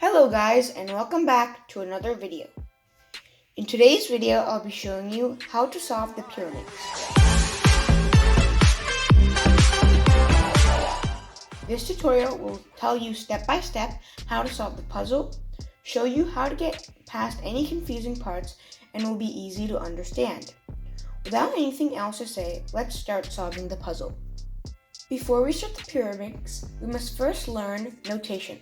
Hello guys, and welcome back to another video. In today's video, I'll be showing you how to solve the Pyraminx. This tutorial will tell you step by step how to solve the puzzle, show you how to get past any confusing parts, and will be easy to understand. Without anything else to say, let's start solving the puzzle. Before we start the Pyraminx, we must first learn notation.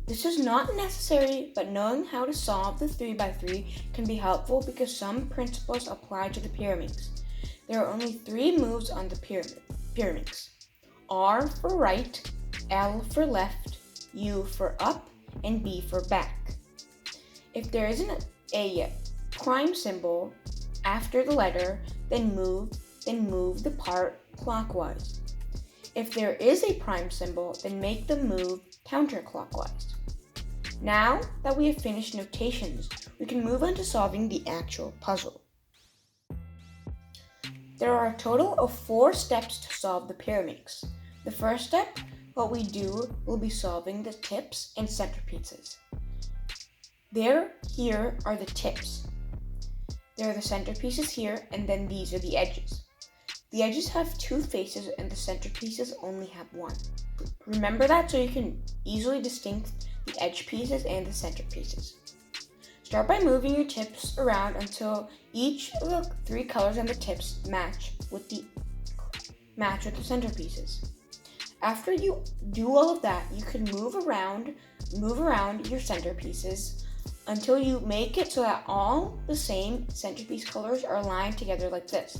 This is not necessary, but knowing how to solve the 3x3 can be helpful because some principles apply to the Pyraminx. There are only 3 moves on the Pyraminx. R for right, L for left, U for up, and B for back. If there isn't a prime symbol after the letter, then move the part clockwise. If there is a prime symbol, then make the move counterclockwise. Now that we have finished notations, we can move on to solving the actual puzzle. There are a total of 4 steps to solve the Pyraminx. The first step, what we do, will be solving the tips and centerpieces. Here are the tips. There are the centerpieces here, and then these are the edges. The edges have 2 faces and the centerpieces only have 1. Remember that so you can easily distinguish the edge pieces and the centerpieces. Start by moving your tips around until each of the 3 colors on the tips match with the centerpieces. After you do all of that, you can move around your centerpieces until you make it so that all the same centerpiece colors are aligned together like this.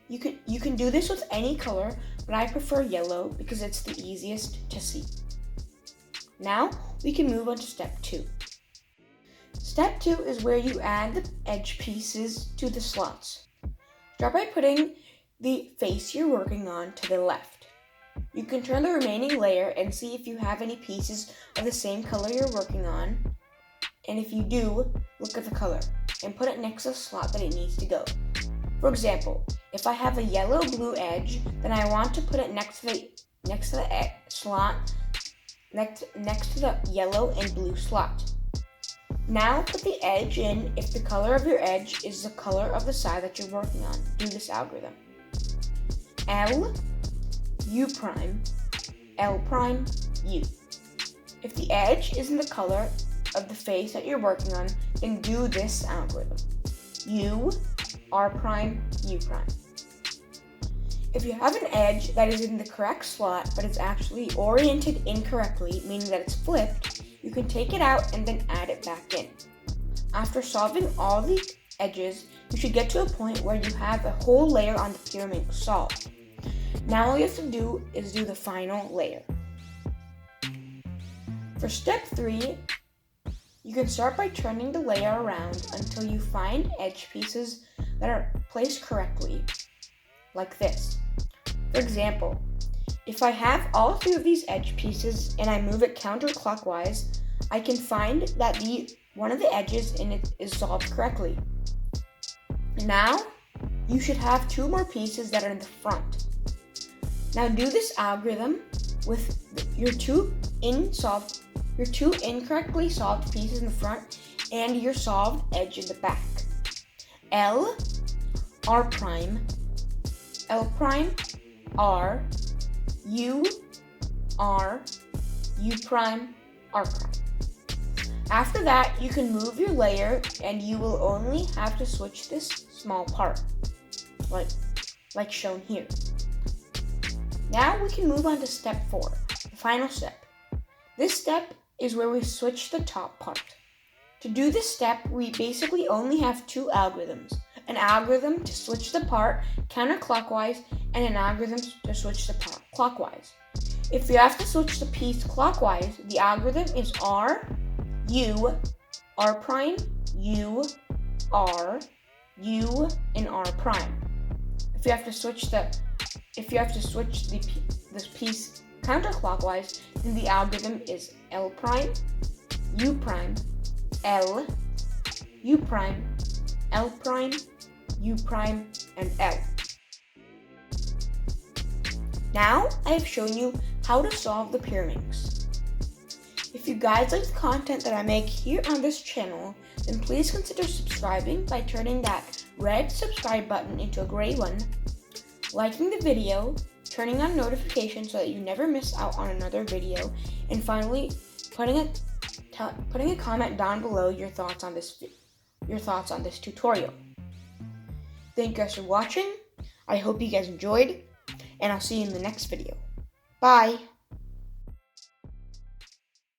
You can do this with any color, but I prefer yellow because it's the easiest to see. Now we can move on to step 2. Step 2 is where you add the edge pieces to the slots. Start by putting the face you're working on to the left. You can turn the remaining layer and see if you have any pieces of the same color you're working on. And if you do, look at the color and put it next to the slot that it needs to go. For example, if I have a yellow-blue edge, then I want to put it next to the slot, next to the yellow and blue slot. Now put the edge in if the color of your edge is the color of the side that you're working on. Do this algorithm. L, U prime, L prime, U. If the edge isn't the color of the face that you're working on, then do this algorithm. U, R prime, U prime. If you have an edge that is in the correct slot but is actually oriented incorrectly, meaning that it's flipped, you can take it out and then add it back in. After solving all the edges, you should get to a point where you have a whole layer on the Pyraminx solved. Now all you have to do is do the final layer. For step 3, you can start by turning the layer around until you find edge pieces that are placed correctly, like this. For example, if I have all 3 of these edge pieces and I move it counterclockwise, I can find that one of the edges in it is solved correctly. Now, you should have 2 more pieces that are in the front. Now do this algorithm with your 2 incorrectly solved pieces in the front and your solved edge in the back. L, R prime, L prime, R, U, R, U prime, R prime. After that, you can move your layer and you will only have to switch this small part, like shown here. Now we can move on to step 4, the final step. This step is where we switch the top part. To do this step, we basically only have 2 algorithms. An algorithm to switch the part counterclockwise and an algorithm to switch the part clockwise. If you have to switch the piece clockwise, the algorithm is R, U, R prime, U, R, U, and R prime. If you have to switch this piece counterclockwise, then the algorithm is L prime, U prime, L, U prime, L prime, U prime, and L. Now I have shown you how to solve the Pyraminx. If you guys like the content that I make here on this channel, then please consider subscribing by turning that red subscribe button into a gray one, liking the video, turning on notifications so that you never miss out on another video, and finally putting a comment down below your thoughts on this tutorial. Thank you guys for watching. I hope you guys enjoyed, and I'll see you in the next video. Bye!